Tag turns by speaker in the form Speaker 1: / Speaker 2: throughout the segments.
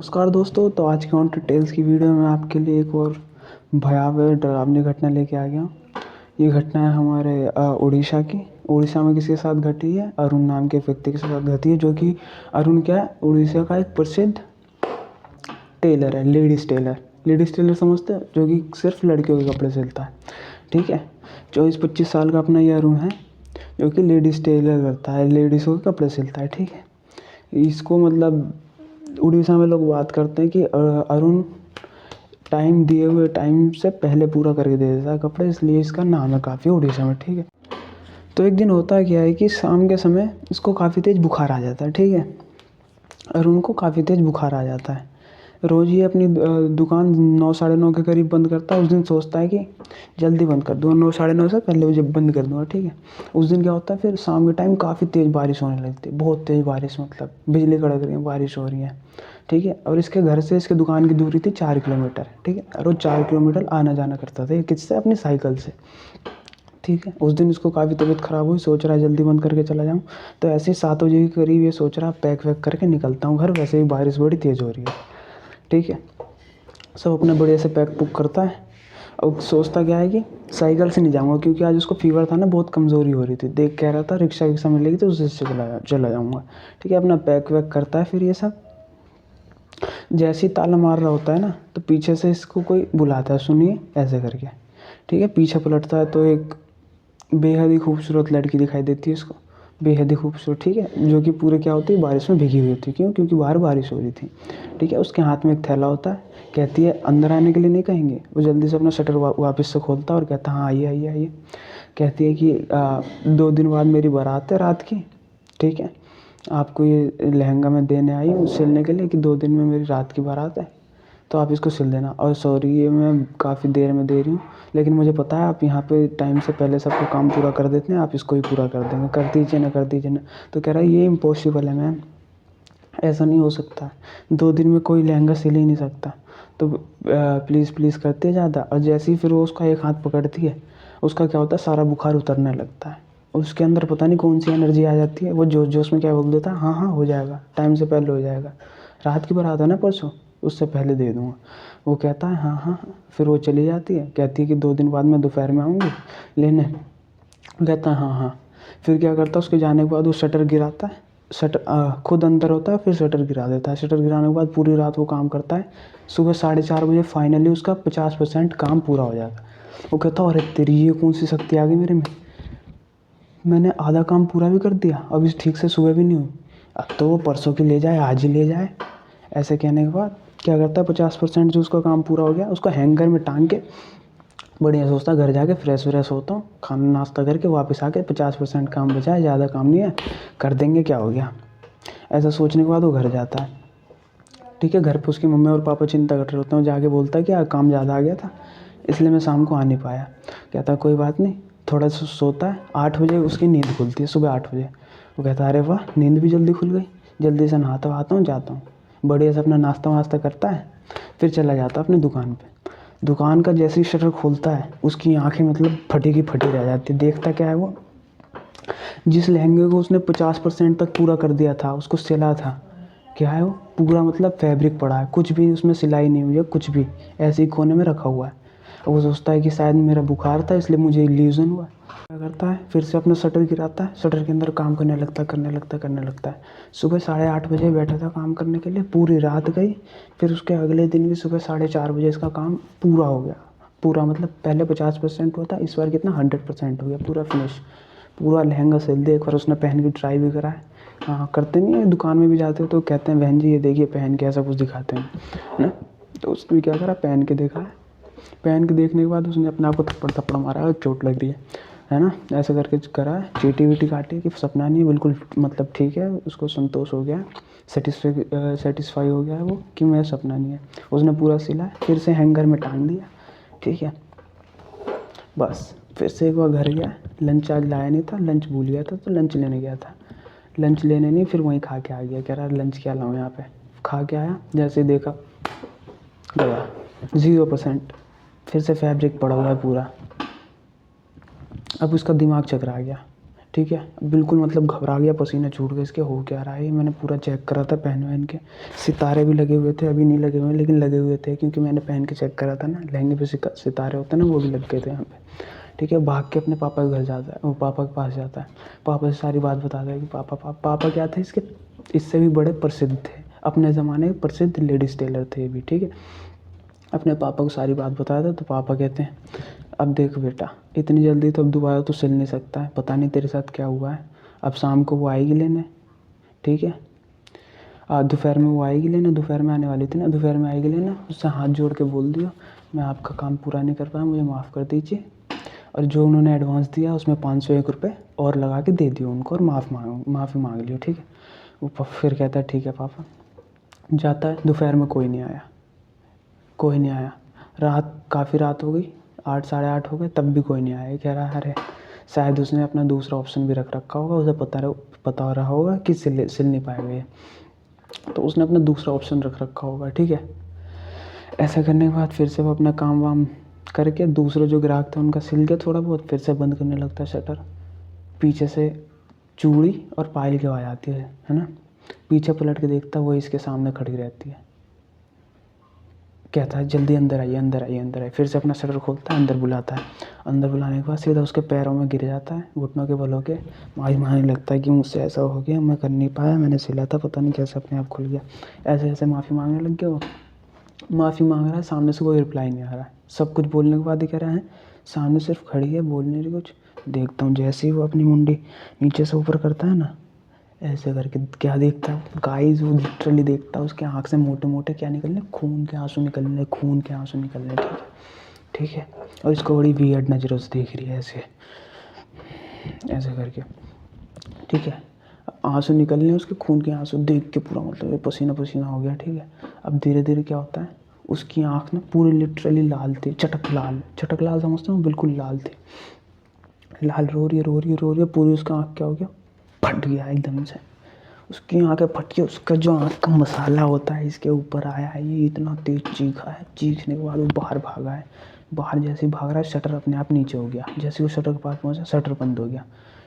Speaker 1: नमस्कार दोस्तों। तो आज के ऑन डिटेल्स की वीडियो में आपके लिए एक और भयावह डरावनी घटना लेके आ गया हूँ। ये घटना है हमारे उड़ीसा की। उड़ीसा में किसके साथ घटी है? अरुण नाम के व्यक्ति के साथ घटी है, जो कि अरुण क्या है, उड़ीसा का एक प्रसिद्ध टेलर है, लेडीज़ टेलर। लेडीज़ टेलर समझते हैं, जो कि सिर्फ लड़कियों के कपड़े सिलता है। ठीक है, 24-25 साल का अपना ये अरुण है, जो कि लेडीज़ टेलर करता है, लेडीज़ों के कपड़े सिलता है। ठीक है, इसको मतलब उड़ीसा में लोग बात करते हैं कि अरुण टाइम दिए हुए टाइम से पहले पूरा करके दे देता है कपड़े, इसलिए इसका नाम है काफ़ी उड़ीसा में। ठीक है, तो एक दिन होता क्या है कि शाम के समय इसको काफ़ी तेज़ बुखार आ जाता है। ठीक है, अरुण को काफ़ी तेज़ बुखार आ जाता है। रोज़ ये अपनी दुकान 9 साढ़े 9 के करीब बंद करता है। उस दिन सोचता है कि जल्दी बंद कर दूँगा, 9 साढ़े 9 से पहले मुझे बंद कर दूँगा। ठीक है, उस दिन क्या होता है, फिर शाम के टाइम काफ़ी तेज़ बारिश होने लगती है, बहुत तेज़ बारिश, मतलब बिजली कड़क रही है, बारिश हो रही है। ठीक है, और इसके घर से इसके दुकान की दूरी थी 4 किलोमीटर। ठीक है, रोज़ 4 किलोमीटर आना जाना करता था ये किससे? अपनी साइकिल से। ठीक है, उस दिन इसको काफ़ी तबीयत ख़राब हुई, सोच रहा है जल्दी बंद करके चला जाऊँ। तो ऐसे ही 7 बजे के करीब ये सोच रहा पैक वैक करके निकलता हूँ घर, वैसे ही बारिश बड़ी तेज़ हो रही है। ठीक है, सब अपने बढ़िया से पैक पुक करता है। और सोचता क्या है कि साइकिल से नहीं जाऊँगा, क्योंकि आज उसको फीवर था ना, बहुत कमज़ोरी हो रही थी। देख कह रहा था रिक्शा विक्शा मिलेगी तो उससे चला जाऊँगा। ठीक है, अपना पैक वैक करता है। फिर ये सब जैसे ही ताला मार रहा होता है ना, तो पीछे से इसको कोई बुलाता है, सुनिए ऐसे करके। ठीक है, पीछे पलटता है तो एक बेहद ही खूबसूरत लड़की दिखाई देती है इसको, बेहद ही खूबसूरत। ठीक है, जो कि पूरे क्या होती है, बारिश में भीगी हुई होती है। क्यों? क्योंकि बाहर बारिश हो रही थी। ठीक है, उसके हाथ में एक थैला होता है। कहती है अंदर आने के लिए नहीं कहेंगे। वो जल्दी से अपना शटर वापस से खोलता है और कहता है हाँ आइए आइए आइए। कहती है कि 2 दिन बाद मेरी बारात है रात की। ठीक है, आपको ये लहंगा मैं देने आई हूँ सिलने के लिए कि 2 दिन में मेरी रात की बारात है, तो आप इसको सिल देना। और सॉरी ये मैं काफ़ी देर में दे रही हूँ, लेकिन मुझे पता है आप यहाँ पे टाइम से पहले सबको काम पूरा कर देते हैं, आप इसको ही पूरा कर देंगे, कर दीजिए ना, कर दीजिए ना। तो कह रहा है ये इम्पॉसिबल है मैम, ऐसा नहीं हो सकता, 2 दिन में कोई लहंगा सिल ही नहीं सकता। तो प्लीज़ प्लीज़ करते ज़्यादा। और जैसे ही फिर वो उसका एक हाथ पकड़ती है, उसका क्या होता है, सारा बुखार उतरने लगता है। उसके अंदर पता नहीं कौन सी एनर्जी आ जाती है, वो जोश जोश में क्या बोल देता है, हाँ हाँ हो जाएगा, टाइम से पहले हो जाएगा, रात की बारात है ना परसों, उससे पहले दे दूँगा। वो कहता है हाँ हाँ हाँ। फिर वो चली जाती है, कहती है कि 2 दिन बाद मैं दोपहर में आऊँगी लेने। कहता है हाँ हाँ। फिर क्या करता है, उसके जाने के बाद वो शटर गिराता है। शटर खुद अंदर होता है, फिर शटर गिरा देता है। शटर गिराने के बाद पूरी रात वो काम करता है। सुबह 4:30 बजे फाइनली उसका 50% काम पूरा हो जाता है। वो कहता है अरे तेरी ये कौन सी शक्ति आ गई मेरे में, मैंने आधा काम पूरा भी कर दिया, अभी ठीक से सुबह भी नहीं हुई, अब तो वो परसों की ले जाए, आज ही ले जाए। ऐसे कहने के बाद क्या करता है, 50% जो उसका काम पूरा हो गया उसको हैंगर में टांग के बढ़िया सोचता घर जाके फ्रेश व्रेश होता हूँ, खाना नाश्ता करके वापस आके 50% काम बचा है, ज़्यादा काम नहीं है, कर देंगे, क्या हो गया। ऐसा सोचने के बाद वो घर जाता है। ठीक है, घर पे उसकी मम्मी और पापा चिंता कर रहे होते हैं। जाके बोलता है कि यार काम ज़्यादा आ गया था, इसलिए मैं शाम को आ नहीं पाया। कहता है कोई बात नहीं, थोड़ा सा सोता है। 8 बजे उसकी नींद खुलती है, सुबह 8 बजे। वो कहता है अरे वाह, नींद भी जल्दी खुल गई, जल्दी से नहाता वहाता हूँ, जाता हूँ। बढ़िया से अपना नाश्ता वास्ता करता है, फिर चला जाता है अपनी दुकान पे। दुकान का जैसे ही शटर खोलता है, उसकी आंखें मतलब फटी की फटी रह जाती है। देखता क्या है वो, जिस लहंगे को उसने 50% तक पूरा कर दिया था, उसको सिला था, क्या है वो पूरा मतलब फैब्रिक पड़ा है, कुछ भी उसमें सिलाई नहीं हुई है, कुछ भी ऐसे ही कोने में रखा हुआ है। और वो सोचता है कि शायद मेरा बुखार था इसलिए मुझे इल्यूजन हुआ। क्या करता है, फिर से अपना शटर गिराता है, शटर के अंदर काम करने लगता है। सुबह 8:30 बजे बैठा था काम करने के लिए, पूरी रात गई। फिर उसके अगले दिन भी सुबह 4:30 बजे इसका काम पूरा हो गया। पूरा मतलब पहले 50% हुआ था, इस बार कितना 100% हो गया, पूरा फिनिश। पूरा लहंगा सिल दिया। एक बार उसने पहन के ट्राई भी करा है। हाँ, करते नहीं है, दुकान में भी जाते हो तो कहते हैं बहन जी ये देखिए पहन के, ऐसा कुछ दिखाते हैं ना। तो उसने भी क्या करा, पहन के देखा है। पहन के देखने के बाद उसने अपने आप को थप्पड़ थप्पड़ मारा है, चोट लग रही है ना। ऐसा करके करा है, चीटी वीटी काटी कि सपना नहीं है, बिल्कुल मतलब ठीक है, उसको संतोष हो गया, सेटिस्फाई हो गया है वो कि मेरा सपना नहीं है। उसने पूरा सिला है, फिर से हैंगर में टांग दिया। ठीक है, बस फिर से एक बार घर गया। लंच आज लाया नहीं था, लंच भूल गया था, तो लंच लेने गया था। लंच लेने नहीं, फिर वहीं खा के आ गया। कह रहा लंच क्या लाऊं यहाँ पे। खा के आया, जैसे देखा गया 0%, फिर से फैब्रिक पड़ा हुआ है पूरा। अब उसका दिमाग चकरा गया, ठीक है। बिल्कुल मतलब घबरा गया, पसीना छूट गया, इसके हो क्या रहा है। मैंने पूरा चेक करा था पहन वहन के, सितारे भी लगे हुए थे, अभी नहीं लगे हुए लेकिन लगे हुए थे, क्योंकि मैंने पहन के चेक करा था ना, लहंगे पे सितारे होते हैं ना, वो भी लग गए थे यहाँ पे। ठीक है, भाग के अपने पापा के घर जाता है, वो पापा के पास जाता है, पापा से सारी बात बताता है कि पापा क्या थे इसके, इससे भी बड़े प्रसिद्ध थे, अपने ज़माने के प्रसिद्ध लेडीज़ टेलर थे ये भी। ठीक है, अपने पापा को सारी बात बताया था, तो पापा कहते हैं अब देख बेटा, इतनी जल्दी तो अब दोबारा तो सिल नहीं सकता है, पता नहीं तेरे साथ क्या हुआ है। अब शाम को वो आएगी लेने, ठीक है, दोपहर में वो आएगी लेना, दोपहर में आने वाली थी ना, दोपहर में आएगी लेना, उससे हाथ जोड़ के बोल दियो मैं आपका काम पूरा नहीं कर पाया, मुझे माफ़ कर दीजिए, और जो उन्होंने एडवांस दिया उसमें 501 रुपये और लगा के दे दियो उनको, और माफ़ी मांग लियो। ठीक है, वो फिर कहता है ठीक है पापा। जाता है, दोपहर में कोई नहीं आया, कोई नहीं आया, काफ़ी रात हो गई, 8 साढ़े 8 हो गए, तब भी कोई नहीं आया। कह रहा है अरे शायद उसने अपना दूसरा ऑप्शन भी रख रखा होगा, उसे पता हो रहा होगा कि सिल नहीं पाएगा ये, तो उसने अपना दूसरा ऑप्शन रख रखा होगा। ठीक है, ऐसा करने के बाद फिर से वो अपना काम वाम करके दूसरे जो ग्राहक थे उनका सिल के थोड़ा बहुत, फिर से बंद करने लगता है शटर। पीछे से चूड़ी और पायल की आवाज़ आती है ना, पीछे पलट के देखता, वो इसके सामने खड़ी रहती है। कहता है जल्दी अंदर आइए, अंदर आइए, अंदर आइए। फिर से अपना शटर खोलता है, अंदर बुलाता है, अंदर बुलाने के बाद सीधा उसके पैरों में गिर जाता है, घुटनों के बल होके मारी मारने लगता है कि मुझसे ऐसा हो गया, मैं कर नहीं पाया, मैंने सिला था, पता नहीं कैसे अपने आप खुल गया। ऐसे ऐसे माफ़ी मांगने लग गया वो, माफ़ी मांग रहा है, सामने से कोई रिप्लाई नहीं आ रहा है। सब कुछ बोलने के बाद ही कह रहा है, सामने सिर्फ खड़ी है, बोल नहीं रही कुछ। देखता हूँ जैसे ही वो अपनी मुंडी नीचे से ऊपर करता है ना, ऐसे करके क्या देखता है गाइस, वो लिटरली देखता है उसके आँख से मोटे मोटे क्या निकलने, खून के आंसू निकलने, खून के आंसू निकलने। ठीक है, ठीक है, और इसको बड़ी वियर्ड नज़रों से देख रही है, ऐसे ऐसे करके। ठीक है, आंसू निकलने, उसके खून के आंसू देख के पूरा मतलब पसीना पसीना हो गया। ठीक है, अब धीरे धीरे क्या होता है, उसकी आँख ना पूरी लिटरली लाल थी, चटक लाल समझते हो, बिल्कुल लाल थी, लाल, रो रही है, रो रही है, रो रही है, पूरी उसका आँख क्या हो गया, फट गया एकदम से, उसकी आँखें फट के उसका जो आँख का मसाला होता है इसके ऊपर आया है, ये इतना तेज चीखा है, चीखने के बाद वो बाहर भागा है। बाहर जैसे ही भाग रहा है, शटर अपने आप नीचे हो गया, जैसे वो शटर के पास पहुँचा, शटर बंद हो गया।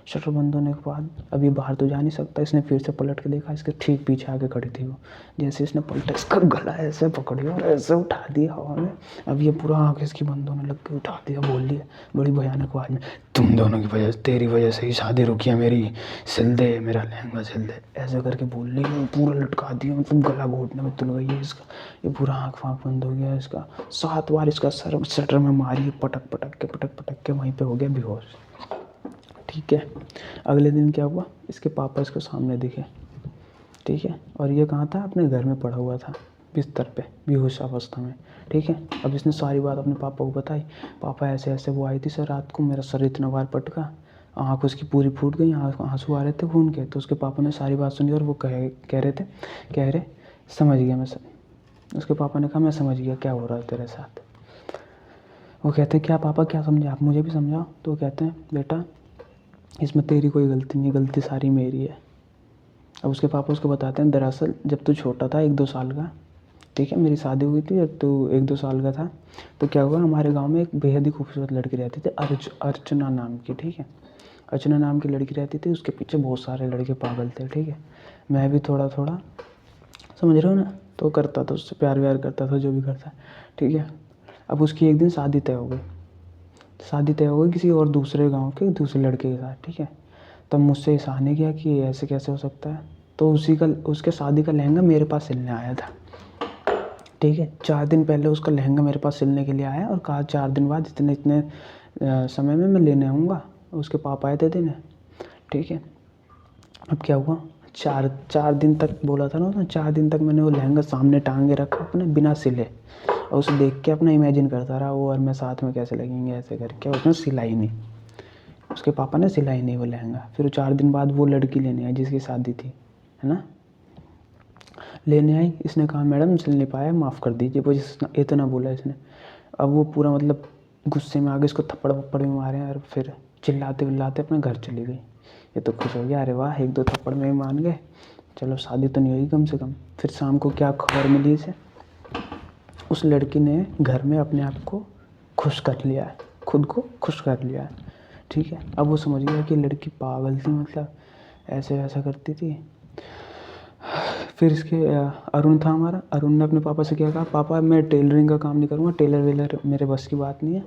Speaker 1: शटर बंद होने के बाद अब ये बाहर तो जा नहीं सकता, इसने फिर से पलट के देखा, इसके ठीक पीछे आके खड़ी थी वो। जैसे इसने पलटा, इसका गला ऐसे पकड़ी और ऐसे उठा दिया हवा में। अब ये पूरा आँख इसकी बंद होने लग गई, उठा दिया, बोल दिया बड़ी भयानक आवाज़ में, तुम दोनों की वजह, तेरी वजह से ही शादी रुकी है मेरी, सिल दे मेरा लहंगा, सिल दे, ऐसे करके बोल रही, पूरा लटका दिया, मतलब गला घोटने में तुल गई है इसका। ये पूरा आँख फाँख बंद हो गया इसका, 7 बार इसका सर शटर में मारी, पटक पटक के वहीं पे हो गया बेहोश। ठीक है, अगले दिन क्या हुआ, इसके पापा इसको सामने दिखे। ठीक है, और ये कहाँ था, अपने घर में पड़ा हुआ था बिस्तर पे बेहोश अवस्था में। ठीक है, अब इसने सारी बात अपने पापा को बताई, पापा ऐसे ऐसे वो आई थी सर रात को, मेरा सर इतना बार पटका, आँख उसकी पूरी फूट गई, आंसू आ रहे थे खून के। तो उसके पापा ने सारी बात सुनी और वो कह रहे समझ गया मैं सब। उसके पापा ने कहा मैं समझ गया क्या हो रहा है तेरे साथ। वो कहते क्या पापा, क्या समझे आप, मुझे भी समझाओ। तो वो कहते हैं बेटा इसमें तेरी कोई गलती नहीं है, गलती सारी मेरी है। अब उसके पापा उसको बताते हैं दरअसल जब तू छोटा था 1-2 साल का, ठीक है, मेरी शादी हुई थी जब तू 1-2 साल का था, तो क्या हुआ, हमारे गांव में एक बेहद ही खूबसूरत लड़की रहती थी, अर्चना नाम की। ठीक है, अर्चना नाम की लड़की रहती थी, उसके पीछे बहुत सारे लड़के पागल थे। ठीक है, मैं भी थोड़ा थोड़ा समझ रहे हो ना, तो करता था, उससे प्यार व्यार करता था, जो भी करता है। ठीक है, अब उसकी एक दिन शादी तय हो गई, शादी तय हो गई किसी और दूसरे गांव के दूसरे लड़के के साथ। ठीक है, तब मुझसे इशारा ने किया कि ऐसे कैसे हो सकता है, तो उसके शादी का लहंगा मेरे पास सिलने आया था। ठीक है, 4 दिन पहले उसका लहंगा मेरे पास सिलने के लिए आया और कहा 4 दिन बाद इतने इतने समय में मैं लेने आऊँगा। उसके पापा आए थे देने। ठीक है, अब क्या हुआ, 4 दिन तक बोला था ना उसने, 4 दिन तक मैंने वो लहंगा सामने टांगे रखा अपने बिना सिले, और उसे देख के अपना इमेजिन करता रहा वो और मैं साथ में कैसे लगेंगे, ऐसे करके। उसने सिलाई नहीं, उसके पापा ने सिलाई नहीं वो लहंगा। फिर 4 दिन बाद वो लड़की लेने आई जिसकी शादी थी, है ना, लेने आई। इसने कहा मैडम सिल नहीं पाया, माफ़ कर दीजिए, बस इतना बोला इसने। अब वो पूरा मतलब गुस्से में आगे इसको थप्पड़ वप्पड़ भी मारे और फिर चिल्लाते विल्लाते अपने घर चली गई। ये तो खुश हो गया, अरे वाह 1-2 थप्पड़ में ही मान गए, चलो शादी तो नहीं हुई कम से कम। फिर शाम को क्या खबर मिली इसे, उस लड़की ने घर में अपने आप को खुश कर लिया है, खुद को खुश कर लिया है। ठीक है। अब वो समझ गया कि लड़की पागल थी, मतलब ऐसे वैसा करती थी। फिर इसके अरुण था हमारा, अरुण ने अपने पापा से क्या कहा, पापा मैं टेलरिंग का काम नहीं करूँगा, टेलर वेलर मेरे बस की बात नहीं है।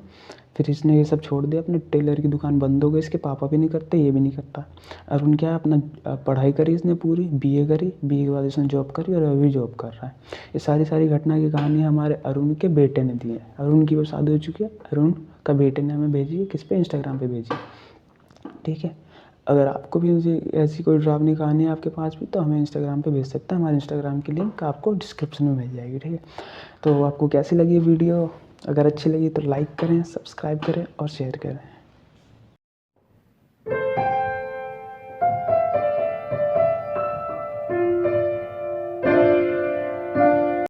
Speaker 1: फिर इसने ये सब छोड़ दिया, अपने टेलर की दुकान बंद हो गई, इसके पापा भी नहीं करते, ये भी नहीं करता। अरुण क्या है, अपना पढ़ाई करी इसने पूरी, बीए करी, बीए के बाद इसने जॉब करी और अभी जॉब कर रहा है। ये सारी घटना की कहानी हमारे अरुण के बेटे ने दी है। अरुण की वो शादी हो चुकी है, अरुण का बेटे ने हमें भेजी है, किस पे, इंस्टाग्राम पे भेजी है, ठीक है। अगर आपको भी ऐसी कोई डरावनी कहानी है आपके पास भी, तो हमें इंस्टाग्राम पे भेज सकते हैं। हमारे इंस्टाग्राम की लिंक आपको डिस्क्रिप्शन में मिल जाएगी, ठीक है। तो आपको कैसी लगी वीडियो? अगर अच्छी लगी तो लाइक करें, सब्सक्राइब करें और शेयर करें।